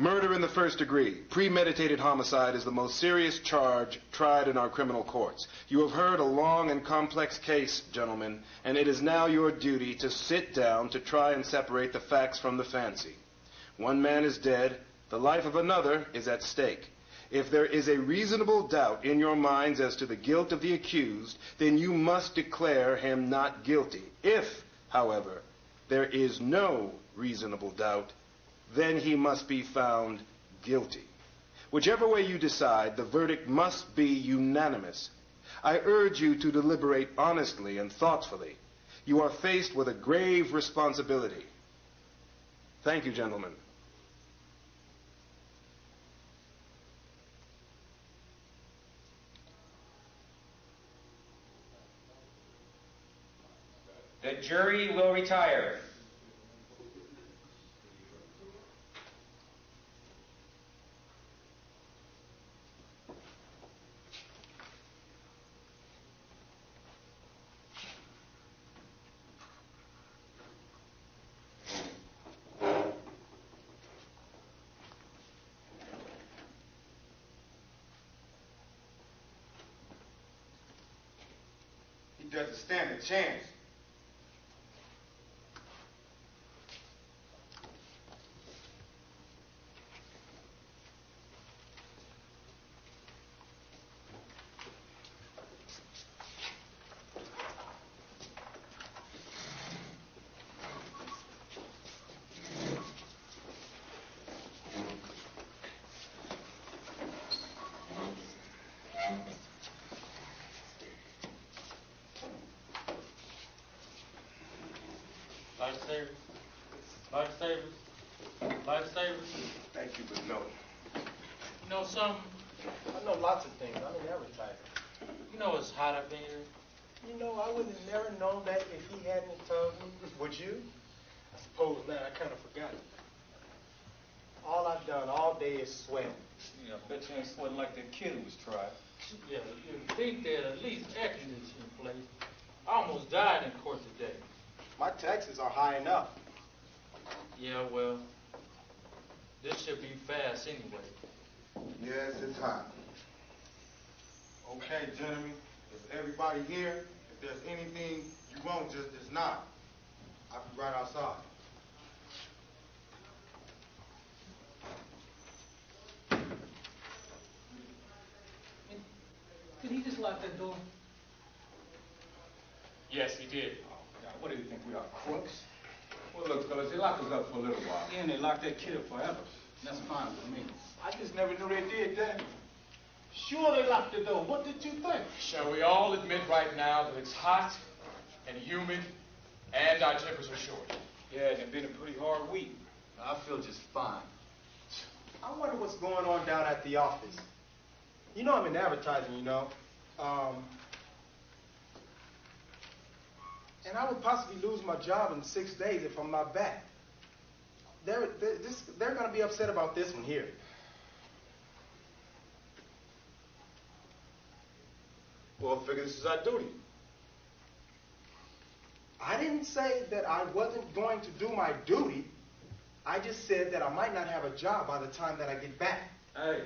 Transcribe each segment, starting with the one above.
Murder in the first degree, premeditated homicide, is the most serious charge tried in our criminal courts. You have heard a long and complex case, gentlemen, and it is now your duty to sit down to try and separate the facts from the fancy. One man is dead. The life of another is at stake. If there is a reasonable doubt in your minds as to the guilt of the accused, then you must declare him not guilty. If, however, there is no reasonable doubt, then he must be found guilty. Whichever way you decide, the verdict must be unanimous. I urge you to deliberate honestly and thoughtfully. You are faced with a grave responsibility. Thank you, gentlemen. The jury will retire. He doesn't stand a chance. Lifesavers, lifesavers, lifesavers. Thank you, but no. You know something? I know lots of things. I'm in advertising. You know it's hot up in here. You know, I would have never known that if he hadn't told me. Would you? I suppose not. I kind of forgot. All I've done all day is sweat. Yeah, I bet you ain't sweating like that kid who was tried. Yeah, you'd think there'd at least air conditioning in place. I almost died in court today. My taxes are high enough. Yeah, well, this should be fast anyway. Yes, it's hot. Okay, gentlemen, if everybody here, if there's anything you want, just nod. I'll be right outside. Did he just lock that door? Yes, he did. Oh, God, what do you think we are, crooks? Well, look, fellas, they locked us up for a little while. Yeah, and they locked that kid up forever. That's fine with me. I just never knew they did that. Sure they locked the door. What did you think? Shall we all admit right now that it's hot and humid and our tempers are short? Yeah, and it's been a pretty hard week. I feel just fine. I wonder what's going on down at the office. You know I'm in advertising, you know. And I would possibly lose my job in 6 days if I'm not back. They're going to be upset about this one here. Well, I figure this is our duty. I didn't say that I wasn't going to do my duty. I just said that I might not have a job by the time that I get back. Hey,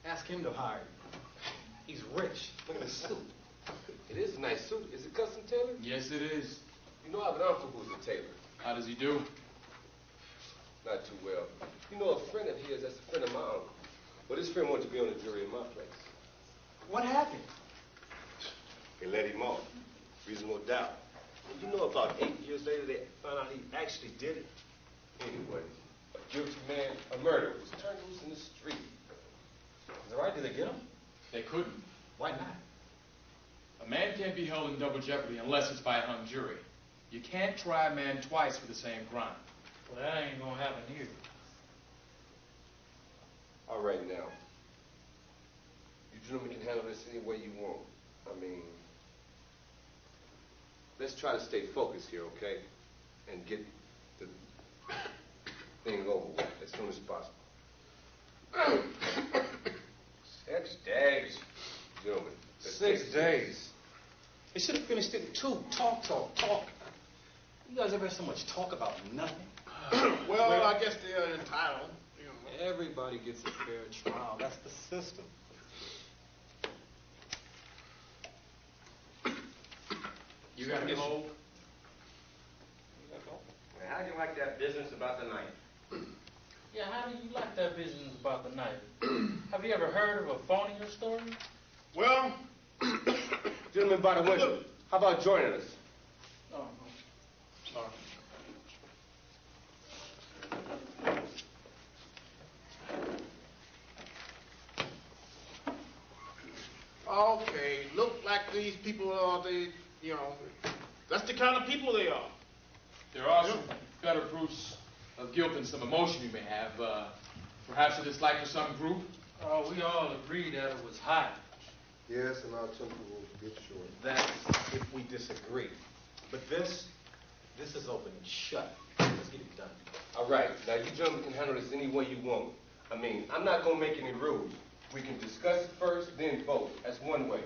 ask him to hire you. He's rich. Look at the suit. It is a nice suit. Is it custom tailored? Yes, it is. You know, I have an uncle who's a tailor. How does he do? Not too well. You know, a friend of his, that's a friend of my uncle. Well, this friend wanted to be on the jury in my place. What happened? They let him off. Reasonable doubt. And you know, about 8 years later, they found out he actually did it. Anyway, a guilty man, a murderer, was turned loose in the street. Is that right? Did they get him? They couldn't. Why not? A man can't be held in double jeopardy unless it's by a hung jury. You can't try a man twice for the same crime. Well, that ain't gonna happen here. All right, now. You gentlemen can handle this any way you want. I mean, let's try to stay focused here, okay? And get the thing over with as soon as possible. 6 days. Gentlemen. 6 days. They should have finished it in 2. Talk. You guys ever had so much talk about nothing? Well, I guess they're entitled. You know. Everybody gets a fair trial. That's the system. You got a cold? How do you like that business about the knife? Yeah, how do you like that business about the knife? Have you ever heard of a phonier story? Well, gentlemen by the window, how about joining us? Oh, sorry. Okay, look like these people are that's the kind of people they are. There are some better proofs of guilt than some emotion you may have. Perhaps a dislike for some group. Oh, we all agree that it was hot. Yes, and our temper will get short. That's if we disagree. But this is open and shut. Let's get it done. All right, now you gentlemen can handle this any way you want. I mean, I'm not going to make any rules. We can discuss it first, then vote. That's one way.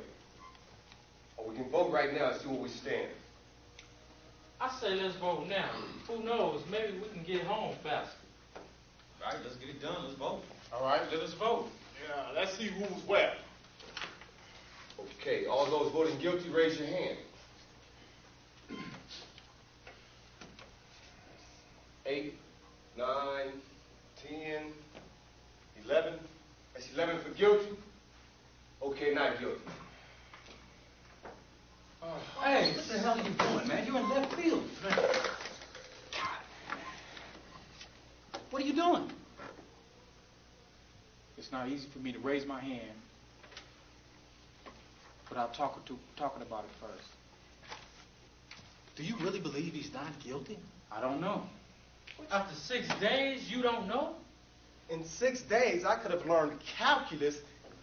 Or we can vote right now and see where we stand. I say let's vote now. Who knows? Maybe we can get home faster. All right, let's get it done. Let's vote. All right, let us vote. Yeah, let's see who's where. Okay, all those voting guilty, raise your hand. 8, 9, 10, 11. That's 11 for guilty. Okay, not guilty. Hey, what the hell are you doing, man? You're in left field. Man. God. What are you doing? It's not easy for me to raise my hand without talking about it first. Do you really believe he's not guilty? I don't know. After 6 days, you don't know? In 6 days, I could have learned calculus.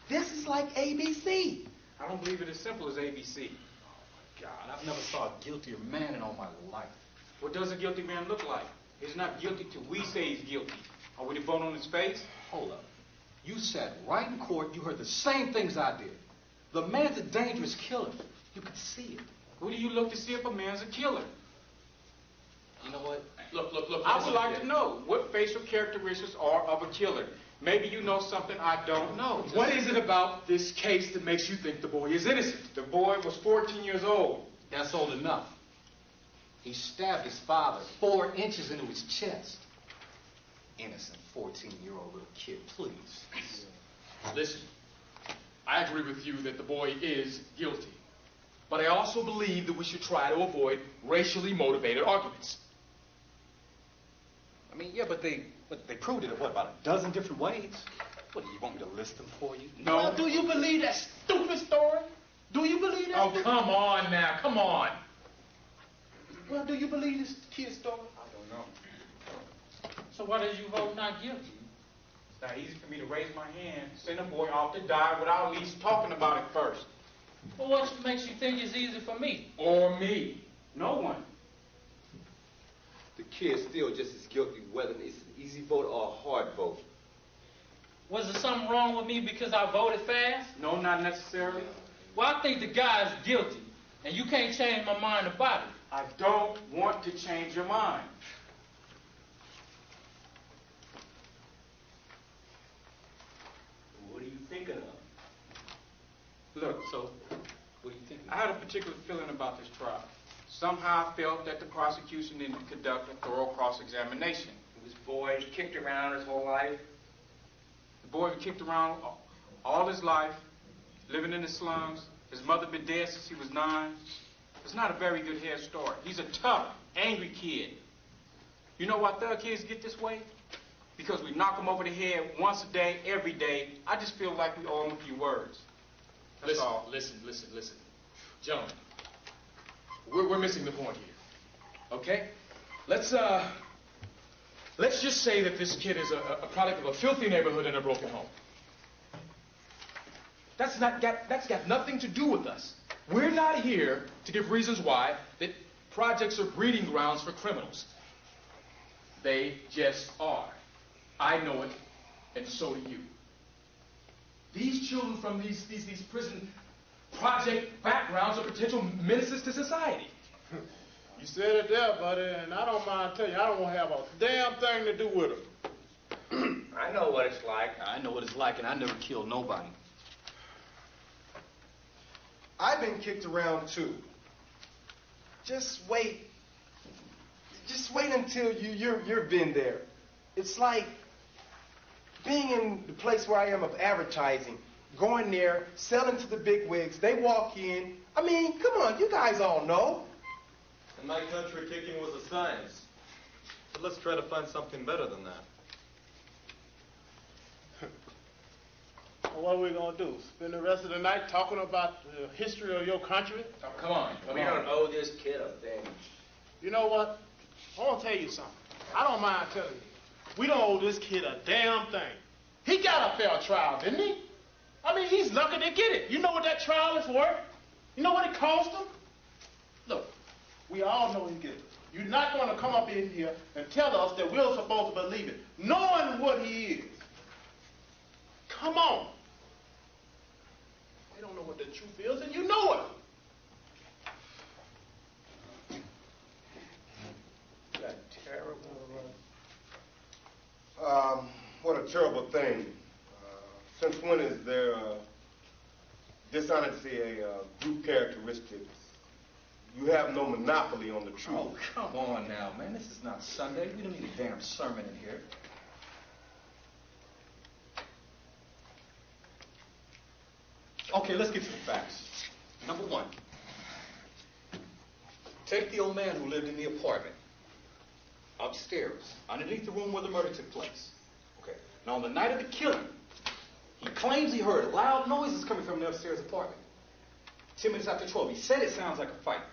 This is like ABC. I don't believe it as simple as ABC. God, I've never saw a guiltier man in all my life. What does a guilty man look like? He's not guilty till we say he's guilty. Are we to vote on his face? Hold up. You sat right in court. You heard the same things I did. The man's a dangerous killer. You could see it. Who do you look to see if a man's a killer? You know what? Look. I would like to know what facial characteristics are of a killer. Maybe you know something I don't know. What is it about this case that makes you think the boy is innocent? The boy was 14 years old. That's old enough. He stabbed his father 4 inches into his chest. Innocent 14-year-old little kid, please. Listen, I agree with you that the boy is guilty. But I also believe that we should try to avoid racially motivated arguments. I mean, yeah, but they proved it in, what, about a dozen different ways? What, do you want me to list them for you? No. Well, do you believe that stupid story? Do you believe that? Oh, come on now, come on. Well, do you believe this kid's story? I don't know. So why did you vote not guilty? It's not easy for me to raise my hand, send a boy off to die without at least talking about it first. Well, what makes you think it's easy for me? Or me. No one. The kid's still just as guilty whether it's an easy vote or a hard vote. Was there something wrong with me because I voted fast? No, not necessarily. Well, I think the guy's guilty, and you can't change my mind about it. I don't want to change your mind. What are you thinking of? Look, So, what are you thinking I had a particular feeling about this trial. Somehow I felt that the prosecution didn't conduct a thorough cross-examination. This boy kicked around his whole life. The boy was kicked around all his life, living in the slums. His mother been dead since he was 9. It's not a very good head start. He's a tough, angry kid. You know why thug kids get this way? Because we knock them over the head once a day, every day. I just feel like we owe them a few words. That's all. Listen. Gentlemen, we're missing the point here. Okay? Let's just say that this kid is a product of a filthy neighborhood and a broken home. That's got nothing to do with us. We're not here to give reasons why that projects are breeding grounds for criminals. They just are. I know it, and so do you. These children from these prison project backgrounds are potential menaces to society. You said it there, buddy, and I don't mind telling you, I don't want to have a damn thing to do with him. I know what it's like. I know what it's like, and I never killed nobody. I've been kicked around too. Just wait. Just wait until you've been there. It's like being in the place where I am of advertising, going there, selling to the big wigs. They walk in. I mean, come on, you guys all know. In my country, kicking was a science. But let's try to find something better than that. Well, what are we going to do? Spend the rest of the night talking about the history of your country? Oh, come on. We don't owe this kid a thing. You know what? I want to tell you something. I don't mind telling you. We don't owe this kid a damn thing. He got a fair trial, didn't he? I mean, he's lucky to get it. You know what that trial is worth? You know what it cost him? Look, we all know he get it. You're not going to come up in here and tell us that we're supposed to believe it, knowing what he is. Come on. They don't know what the truth is, and you know it. That terrible. What a terrible thing. Since when is there dishonesty a group characteristic? You have no monopoly on the truth. Oh, come on now, man. This is not Sunday. We don't need a damn sermon in here. Okay, let's get to the facts. Number one, take the old man who lived in the apartment. Upstairs, underneath the room where the murder took place. Okay. Now, on the night of the killing, he claims he heard loud noises coming from the upstairs apartment. 10 minutes after 12, he said it sounds like a fight.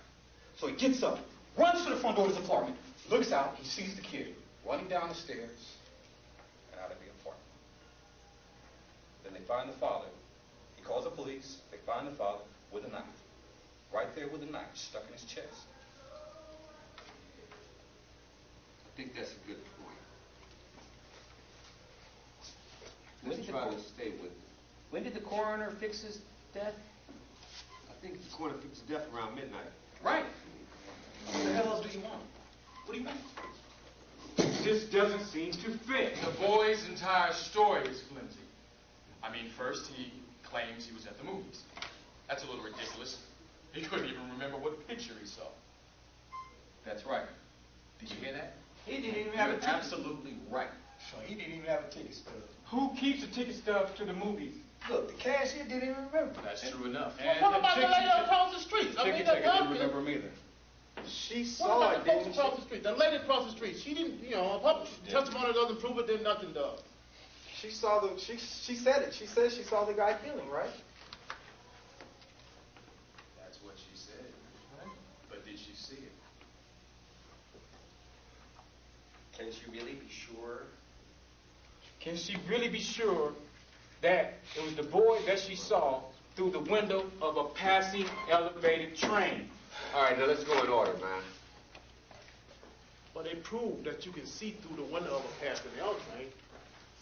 So he gets up, runs to the front door of his apartment, looks out, he sees the kid running down the stairs and out of the apartment. Then they find the father. He calls the police. They find the father with a knife. Right there with a knife stuck in his chest. I think that's a good point. Let's try to stay with it. When did the coroner fix his death? I think the coroner fixed death around midnight. Right. What the hell else do you want? What do you mean? This doesn't seem to fit. The boy's entire story is flimsy. I mean, first he claims he was at the movies. That's a little ridiculous. He couldn't even remember what picture he saw. That's right. Did you hear that? He didn't even have a You're ticket. absolutely right. So he didn't even have a ticket stub. Who keeps the ticket stubs to the movies? Look, the cashier didn't even remember. That's true enough. Well, what about the lady across the street? Ticket taker didn't remember him either. She What saw about it, the folks didn't across she? the street? The lady across the street, she didn't, you know, her testimony doesn't prove it, then nothing does. She saw the. She said it. She said she saw the guy killing, right? That's what she said. But did she see it? Can she really be sure? Can she really be sure that it was the boy that she saw through the window of a passing elevated train? All right, now let's go in order, man. But they proved that you can see through the window of a passing L train.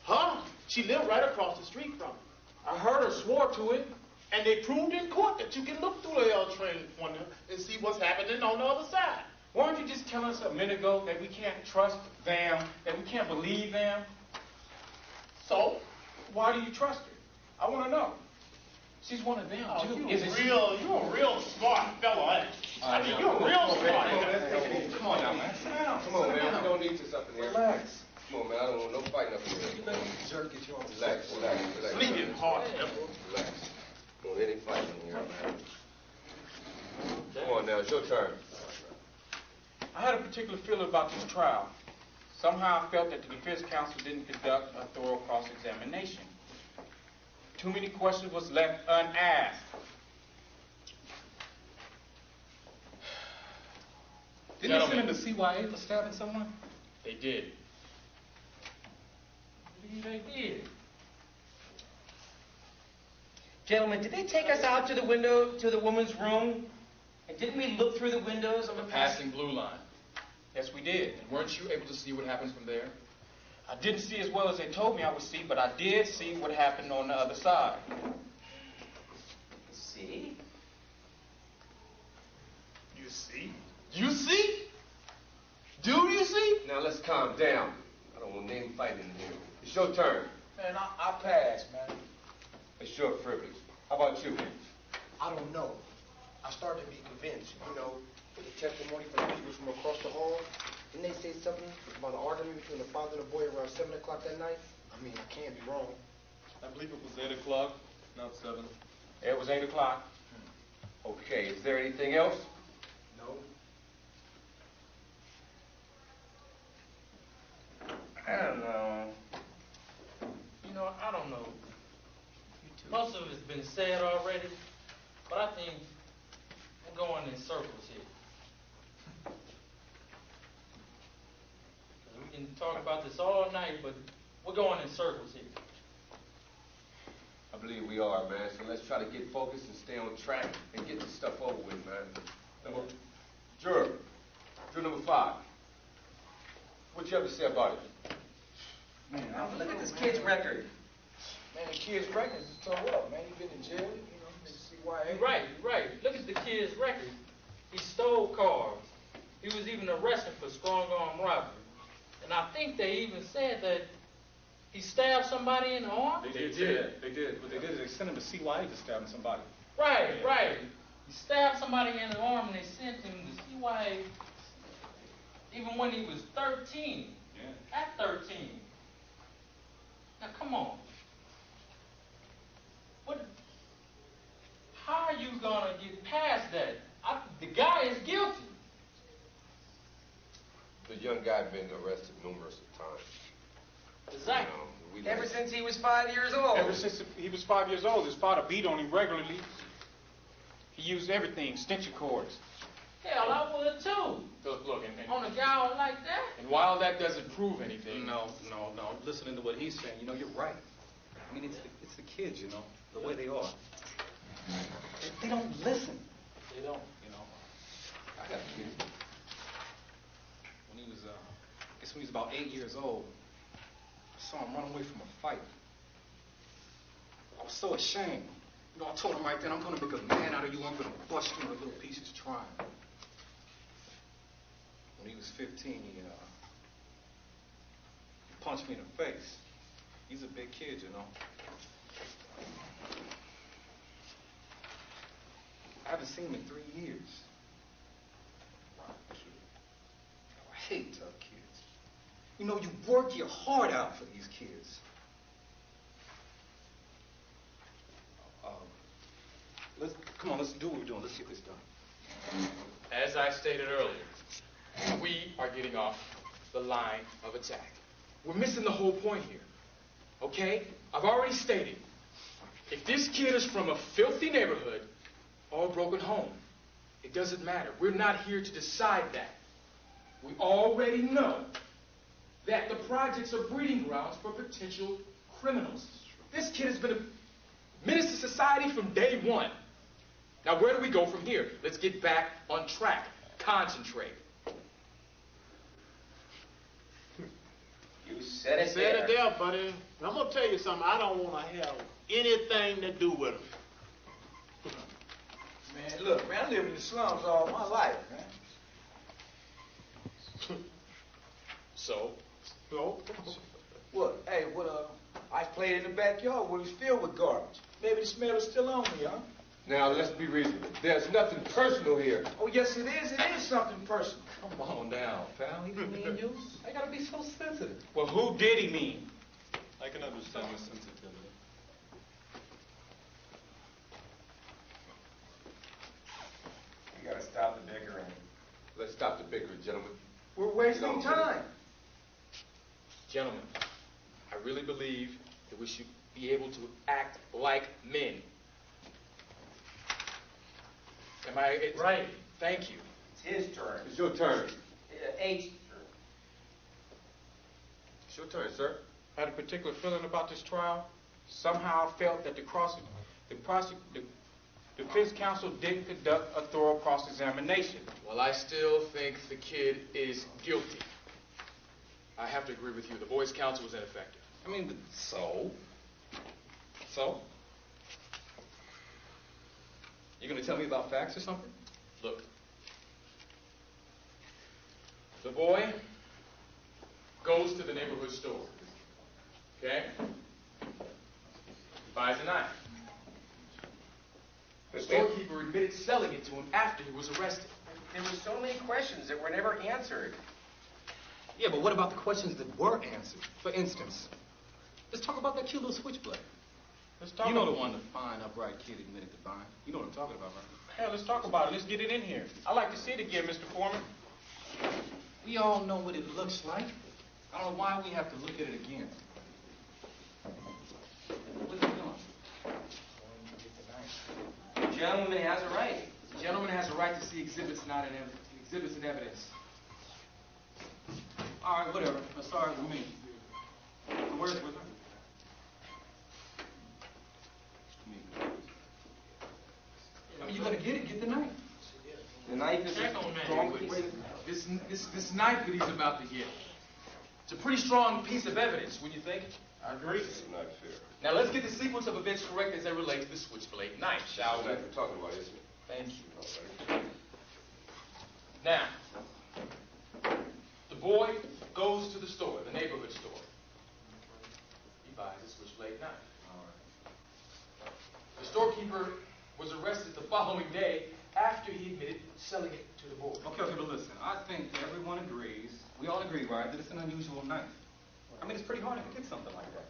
Huh? She lived right across the street from it. I heard her swore to it. And they proved in court that you can look through the L train window and see what's happening on the other side. Weren't you just telling us a minute ago that we can't trust them, that we can't believe them? So? Why do you trust her? I want to know. She's one of them, too, isn't she? You're a real smart fellow, ain't you? I mean, you're real smart. Come on now, man. Sit down. Come on, man. We don't need this up in here. Relax. Come on, man. I don't want no fighting up in here. You let this jerk get you on the Relax, relax, relax. Sleeping hard, Relax. Don't want any fighting in here, man. Come on now, it's your turn. I had a particular feeling about this trial. Somehow I felt that the defense counsel didn't conduct a thorough cross-examination. Too many questions was left unasked. Didn't they send him to CYA for stabbing someone? They did. They did. Gentlemen, did they take us out to the window to the woman's room? And didn't we look through the windows of a Passing blue line. Yes, we did. And weren't you able to see what happened from there? I didn't see as well as they told me I would see, but I did see what happened on the other side. See? You see? You see? Do you see? Now let's calm down. I don't want any fighting in here. It's your turn. Man, I pass, man. It's your privilege. How about you? I don't know. I started to be convinced, you know, with the testimony from the people from across the hall. Didn't they say something about an argument between the father and the boy around 7 o'clock that night? I mean, I can't be wrong. I believe it was 8 o'clock, not 7. It was 8 o'clock. Okay, is there anything else? No. I don't know. You know, I don't know. Most of it's been said already, but I think we're going in circles here. We can talk about this all night, but we're going in circles here. I believe we are, man. So let's try to get focused and stay on track and get this stuff over with, man. Juror number 5. What you have to say about it? Man, look at this kid's record. Man, the kid's record is tore up, man. He been in jail, you know, CYA. You're right. Look at the kid's record. He stole cars. He was even arrested for strong arm robbery. And I think they even said that he stabbed somebody in the arm. They did. What they did is they sent him to CYA to stab somebody. Right. He stabbed somebody in the arm and they sent him to CYA even when he was 13. Yeah. At 13. Now, come on. How are you going to get past that? The guy is guilty. The young guy been arrested numerous times. Exactly. Ever since he was 5 years old. Ever since he was 5 years old, his father beat on him regularly. He used everything, extension cords. Hell, I would too. Look, On a guy like that? and while that doesn't prove anything, No. Listening to what he's saying, you know, you're right. I mean, it's the kids, you know, the way they are. They don't listen. they don't, you know. I got a kid. When he was, I guess when he was about 8 years old, I saw him run away from a fight. I was so ashamed. You know, I told him right then, I'm going to make a man out of you. I'm going to bust you into little pieces trying. When he was 15, he punched me in the face. He's a big kid, you know. I haven't seen him in 3 years. I hate tough kids. You know, you work your heart out for these kids. Let's do what we're doing. Let's get this done. As I stated earlier, we are getting off the line of attack. We're missing the whole point here. Okay? I've already stated, if this kid is from a filthy neighborhood or a broken home, it doesn't matter. We're not here to decide that. We already know that the projects are breeding grounds for potential criminals. This kid has been a menace to society from day one. Now, where do we go from here? Let's get back on track. Concentrate. You said it Said it there, buddy. I'm going to tell you something. I don't want to have anything to do with him. Man, look, man, I lived in the slums all my life, man. So? What? Hey, I played in the backyard where it was filled with garbage. Maybe the smell is still on me, huh? Now, let's be reasonable. There's nothing personal here. Oh, yes, it is. It is something personal. Come on now, pal. He didn't mean you. I gotta be so sensitive. Well, who did he mean? I can understand your sensitivity. You gotta stop the bickering. Let's stop the bickering, gentlemen. We're wasting time. Gentlemen, I really believe that we should be able to act like men. Am I... Right. Thank you. It's his turn. It's your turn. H. It's your turn, sir. I had a particular feeling about this trial. Somehow I felt that the defense counsel didn't conduct a thorough cross-examination. Well, I still think the kid is guilty. I have to agree with you. The boy's counsel was ineffective. I mean, but so? So? You gonna tell me about facts or something? Look. The boy goes to the neighborhood store. Okay? Buys a knife. The storekeeper admitted selling it to him after he was arrested. There were so many questions that were never answered. Yeah, but what about the questions that were answered? For instance, let's talk about that cute little switchblade. Let's talk. You know the one the fine, upright kid admitted to buying. You know what I'm talking about, right? Hell, let's talk about it. Let's get it in here. I'd like to see it again, Mr. Foreman. We all know what it looks like. I don't know why we have to look at it again. What are you doing? The gentleman has a right. The gentleman has a right to see exhibits and evidence. All right, whatever. That's all right with me. Where's with her? I mean, you gotta get it. Get the knife. The knife is a strong piece. This knife that he's about to get. It's a pretty strong piece of evidence, wouldn't you think? I agree. This is not fair. Now let's get the sequence of events correct as they relate to the switchblade knife, shall we? That's what we're talking about, isn't it? Thank you. Now, the boy goes to the store, the neighborhood store. He buys a switchblade knife. The storekeeper was arrested the following day after he admitted selling it to the boy. Okay, but listen. I think everyone agrees. We all agree, right, that it's an unusual knife. I mean, it's pretty hard to get something like that.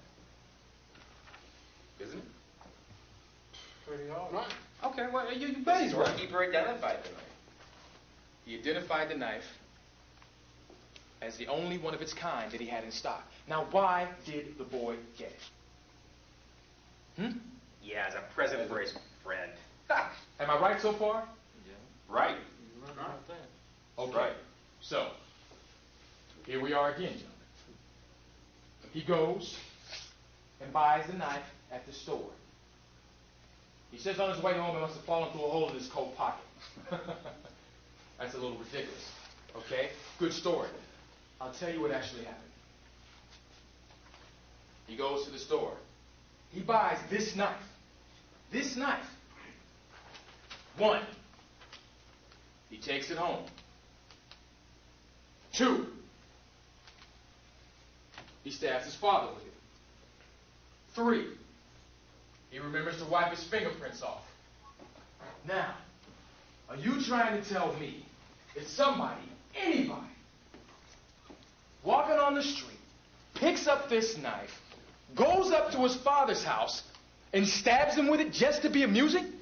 Isn't it? Pretty hard. Right. Okay, well, you bet he's The right. storekeeper identified the knife. He identified the knife as the only one of its kind that he had in stock. Now, why did the boy get it? Yeah, as a present for his friend. Am I right so far? Right. Okay. Right. So, here we are again, gentlemen. He goes and buys the knife at the store. He says on his way home it must have fallen through a hole in his coat pocket. That's a little ridiculous. Okay? Good story. I'll tell you what actually happened. He goes to the store. He buys this knife. This knife. 1. He takes it home. 2. He stabs his father with it. 3. He remembers to wipe his fingerprints off. Now, are you trying to tell me that somebody, anybody, walking on the street, picks up this knife, goes up to his father's house, and stabs him with it just to be amusing?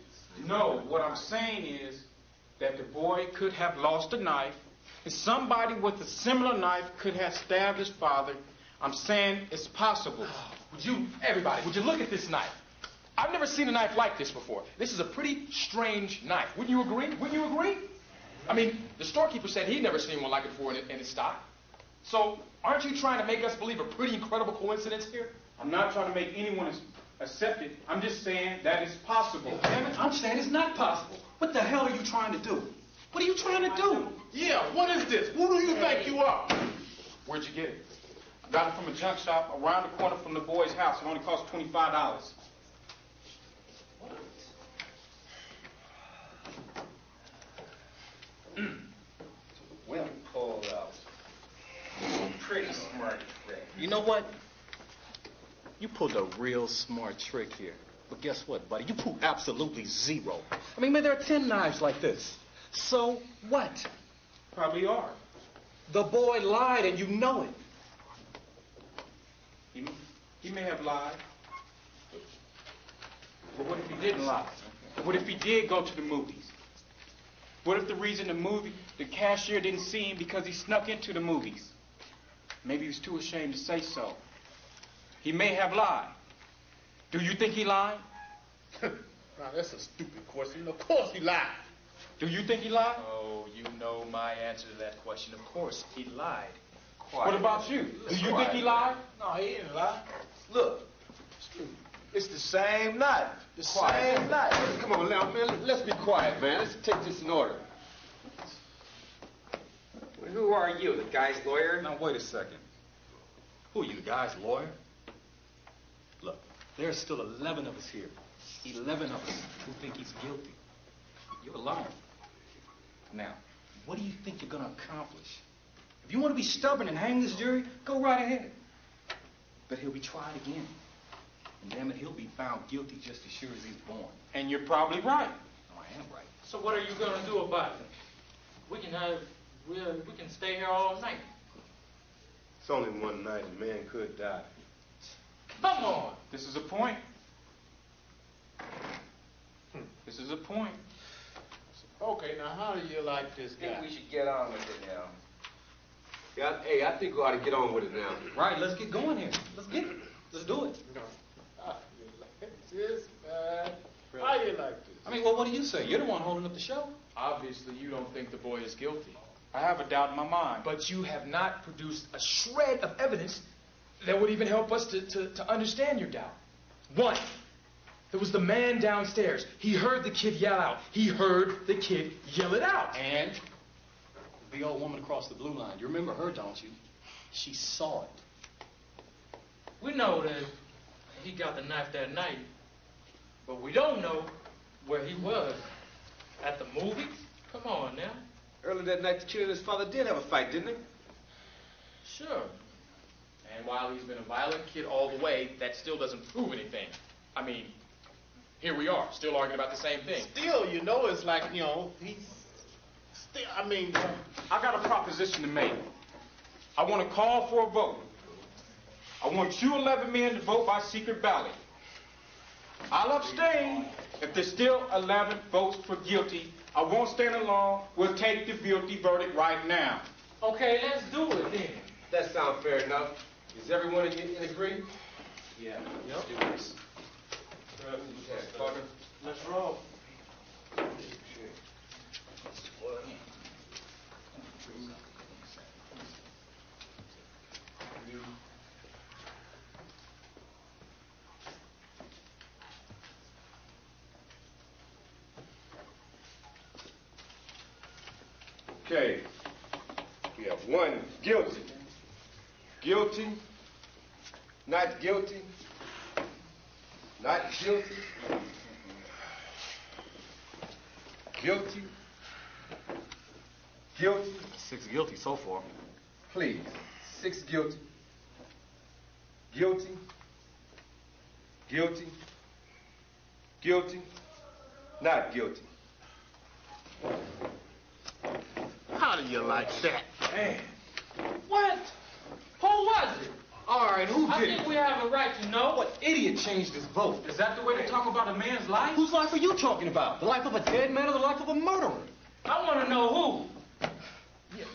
No, what I'm saying is that the boy could have lost a knife, and somebody with a similar knife could have stabbed his father. I'm saying it's possible. Everybody, would you look at this knife? I've never seen a knife like this before. This is a pretty strange knife. Wouldn't you agree? Wouldn't you agree? I mean, the storekeeper said he'd never seen one like it before in his stock. So, aren't you trying to make us believe a pretty incredible coincidence here? I'm not trying to make anyone accept it. I'm just saying that it's possible. Damn it, I'm saying it's not possible. What the hell are you trying to do? What are you trying to do? Yeah, what is this? Who do you think you are? Where'd you get it? I got it from a junk shop around the corner from the boy's house. It only cost $25. Well pulled out. Pretty smart trick. You know what? You pulled a real smart trick here. But guess what, buddy? You pulled absolutely zero. I mean, man, there are 10 knives like this. So what? Probably are. The boy lied and you know it. He may have lied. But what if he didn't lie? What if he did go to the movies? What if the reason the cashier didn't see him because he snuck into the movies? Maybe he was too ashamed to say so. He may have lied. Do you think he lied? Now, that's a stupid question. Of course he lied. Do you think he lied? Oh, you know my answer to that question. Of course, he lied. What about you? Do you think he lied? No, he didn't lie. Look, it's the same knife. The same knife. Come on now, man. Let's be quiet, man. Let's take this in order. Who are you, the guy's lawyer? Now, wait a second. Who are you, the guy's lawyer? Look, there's still 11 of us here. 11 of us who think he's guilty. You're a liar. Now, what do you think you're going to accomplish? If you want to be stubborn and hang this jury, go right ahead. but he'll be tried again. And damn it, he'll be found guilty just as sure as he's born. And you're probably right. No, I am right. So what are you gonna do about it? We can stay here all night. It's only one night. A man could die. Come on. This is a point. This is a point. Okay, now how do you like this I guy? think we should get on with it now. Yeah, hey, I think we ought to get on with it now. Right, let's get going here. Let's get it. Let's do it. How you like this, man? How you like this? I mean, well, what do you say? You're the one holding up the show. Obviously, you don't think the boy is guilty. I have a doubt in my mind. But you have not produced a shred of evidence that would even help us to understand your doubt. One, there was the man downstairs. He heard the kid yell out. He heard the kid yell it out. And the old woman across the blue line. You remember her, don't you? She saw it. We know that he got the knife that night, but we don't know where he was. At the movies? Come on now. Earlier that night, the kid and his father did have a fight, didn't they? Sure. And while he's been a violent kid all the way, that still doesn't prove anything. I mean, here we are, still arguing about the same thing. Still, you know, it's like, you know, he's still, I mean... I got a proposition to make. I want to call for a vote. I want you 11 men to vote by secret ballot. I'll abstain if there's still 11 votes for guilty. I won't stand alone. We'll take the guilty verdict right now. Okay, let's do it then. That sounds fair enough. Is everyone in agreement? Yeah. Let's do this. Okay, partner. Let's roll. Okay. We have one guilty. Guilty. Not guilty. Not guilty. Guilty. Guilty. 6 guilty so far. Please. 6 guilty. Guilty. Guilty. Guilty. Not guilty. How do you like that? Man. What? Who was it? All right, who I did think it? we have a right to know. What idiot changed his vote? Is that the way to talk about a man's life? Whose life are you talking about? The life of a dead man or the life of a murderer? I want to know who.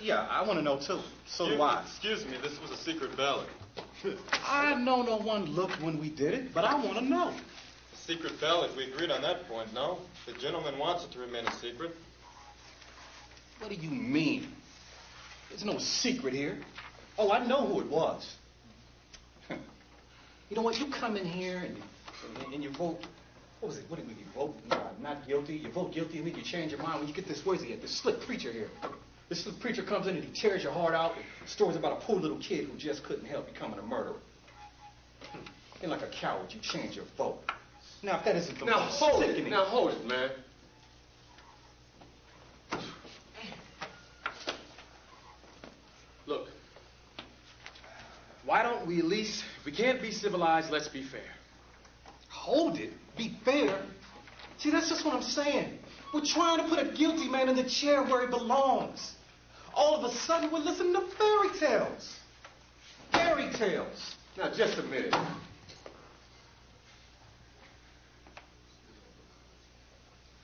Yeah, I want to know too. So do I. Excuse me, this was a secret ballot. I know no one looked when we did it, but I want to know. Secret ballot, we agreed on that point, no? The gentleman wants it to remain a secret. What do you mean? There's no secret here. Oh, I know who it was. You know what? You come in here and you vote. What was it? What did you vote? Not guilty. You vote guilty and then you change your mind when you get this. Where's he at? This slick preacher here. This slick preacher comes in and he tears your heart out with stories about a poor little kid who just couldn't help becoming a murderer. And like a coward, you change your vote. Now, if that isn't the Now most hold it. sickening- Now hold it, man. Look, why don't we at least, if we can't be civilized, let's be fair. Hold it. Be fair. See, that's just what I'm saying. We're trying to put a guilty man in the chair where he belongs. All of a sudden, we're listening to fairy tales. Fairy tales. Now, just a minute.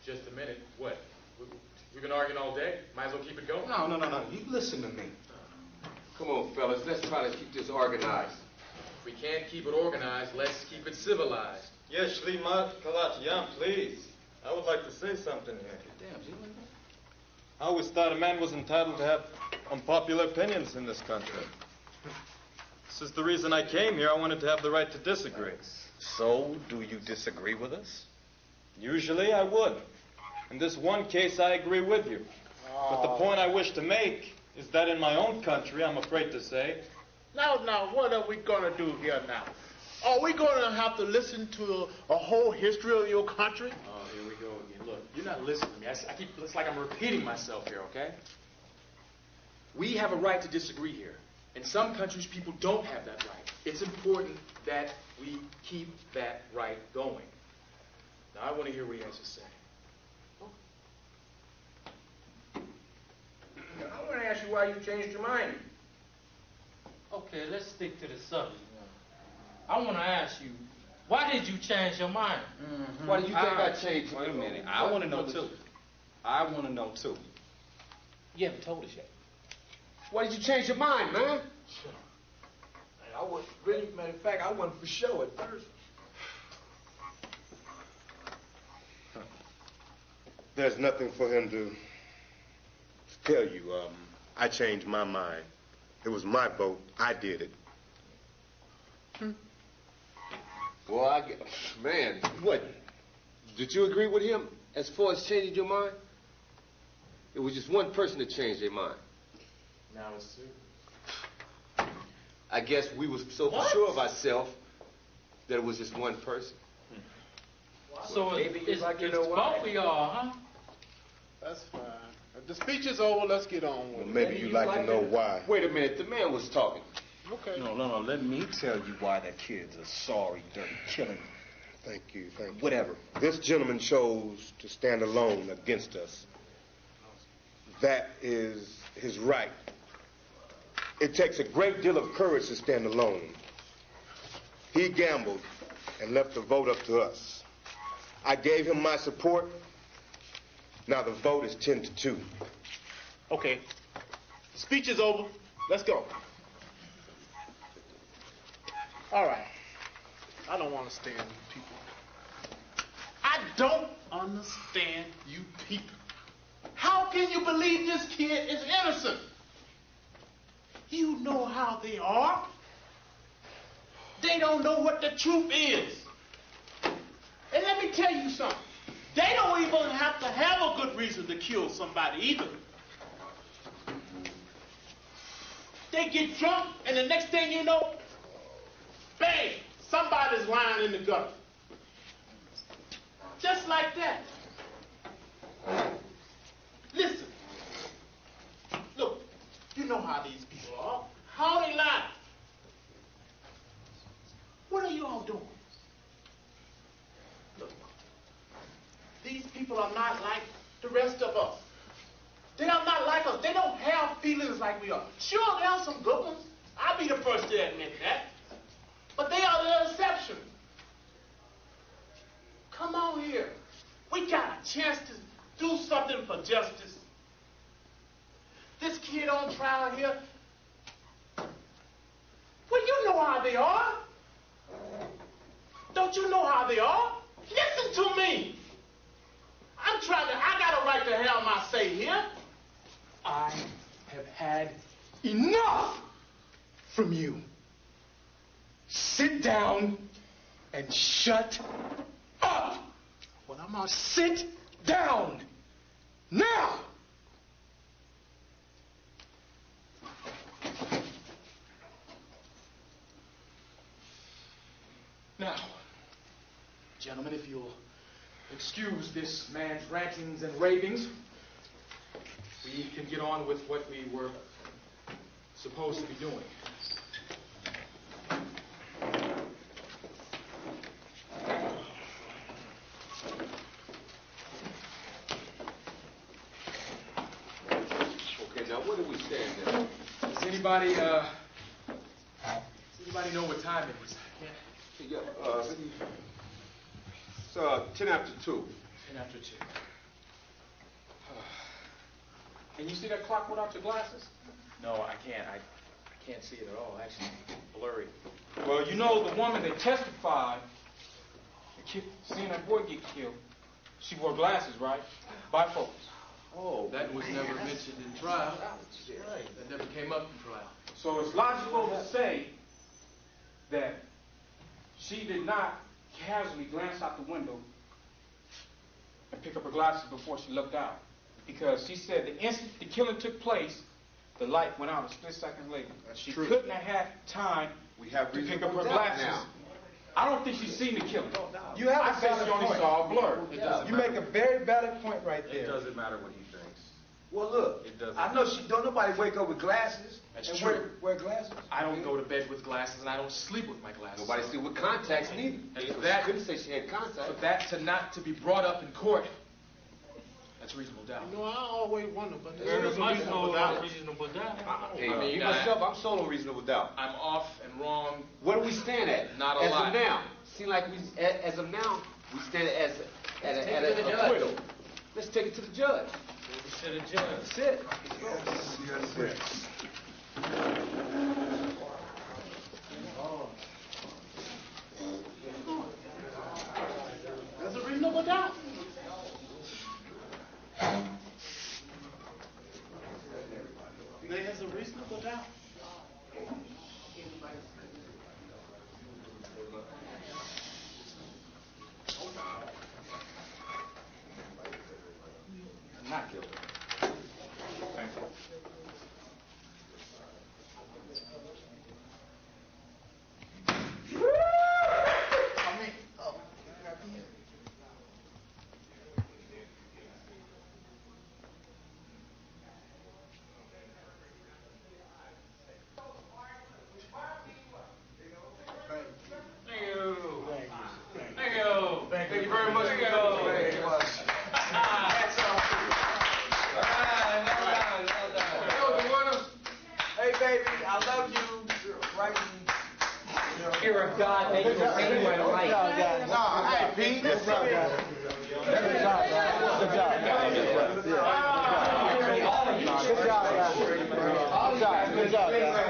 Just a minute. What? We've been arguing all day. Might as well keep it going. No. You listen to me. Come on, fellas. Let's try to keep this organized. If we can't keep it organized, let's keep it civilized. Yes, Shlimat Kalatyan, please. I would like to say something here. Damn, you like that? I always thought a man was entitled to have unpopular opinions in this country. This is the reason I came here. I wanted to have the right to disagree. So, do you disagree with us? Usually I would. In this one case, I agree with you. But the point I wish to make is that in my own country, I'm afraid to say, Now, what are we going to do here now? Are we going to have to listen to a whole history of your country? Oh, here we go again. Look, you're not listening to me. It's like I'm repeating myself here, okay? We have a right to disagree here. In some countries, people don't have that right. it's important that we keep that right going. Now, I want to hear what he has to say. I want to ask you why you changed your mind. Okay, let's stick to the subject. I want to ask you, why did you change your mind? Why do you think I changed? Wait a minute. I want to know too. I want to know too. You haven't told us yet. Why did you change your mind, man? I was really, matter of fact, I wasn't for sure at first. There's nothing for him to tell you. I changed my mind. It was my vote. I did it. Well, man, what? Did you agree with him as far as changing your mind? It was just one person that changed their mind. Now it's two. I guess we was so sure of ourselves that it was just one person. So maybe it's like you both know why. of y'all, huh? That's fine. If the speech is over, let's get on with Well, it. maybe you'd like to know why. Wait a minute, the man was talking. Okay. No, let me tell you why that kid's a sorry, dirty killing. Thank you. Whatever. This gentleman chose to stand alone against us. That is his right. It takes a great deal of courage to stand alone. He gambled and left the vote up to us. I gave him my support. Now the vote is 10-2. Okay. The speech is over. Let's go. All right. I don't understand you people. I don't understand you people. How can you believe this kid is innocent? You know how they are. They don't know what the truth is. And let me tell you something. They don't even have to have a good reason to kill somebody either. They get drunk, and the next thing you know, bang, somebody's lying in the gutter. Just like that. Listen. Look, you know how these people are. How they lie. What are you all doing? Look, these people are not like the rest of us. They are not like us. They don't have feelings like we are. Sure, there are some good ones. I'll be the first to admit that. But they are the exception. Come on here. We got a chance to do something for justice. This kid on trial here, well, you know how they are. Don't you know how they are? Listen to me. I got a right to have my say here. I have had enough from you. Sit down and shut up. Well, I'm gonna sit down now. Now, gentlemen, if you'll excuse this man's rantings and ravings, we can get on with what we were supposed to be doing. Okay, now what do we stand there? Does anybody know what time it is? Yeah, it's 10 after 2. 10 after 2. Can you see that clock without your glasses? No, I can't. I can't see it at all. Actually, blurry. Well, you know the woman that testified, seeing that boy get killed, she wore glasses, right? Bifocals. Oh, that was never mentioned in trial. That never came up in trial. So it's logical to say that she did not casually glance out the window and pick up her glasses before she looked out. Because she said the instant the killing took place, the light went out a split second later. She couldn't have had time to pick up her glasses. Now. I don't think she's seen the killing. You have I a say valid she only point. saw a blur. You make a very valid point right there. It doesn't matter what he thinks. Well, look, I know she don't nobody wake up with glasses. That's and true. Wear glasses. I don't go to bed with glasses, and I don't sleep with my glasses. Nobody sleep with contacts neither. And for that, couldn't say she had contacts. For that not to be brought up in court, that's reasonable doubt. You know, I always wonder, but Very there's much reasonable so doubt. reasonable doubt. Hey, I mean, me myself, I'm solo reasonable doubt. I'm off and wrong. What do we stand at? Not a as lot. of now. Seem like we, as of now, we stand at take it to the an judge. acquittal. Let's take it to the judge. To the judge. That's it. There's a reasonable doubt. There's a reasonable doubt. I'm not guilty. Thank you. Thank you very much. Hey, baby, I love you. Right. Fear of God makes you see what light. Hey, Pete. Good job, guys. Good job, guys. Good job, guys. Good job, guys. Good job, guys.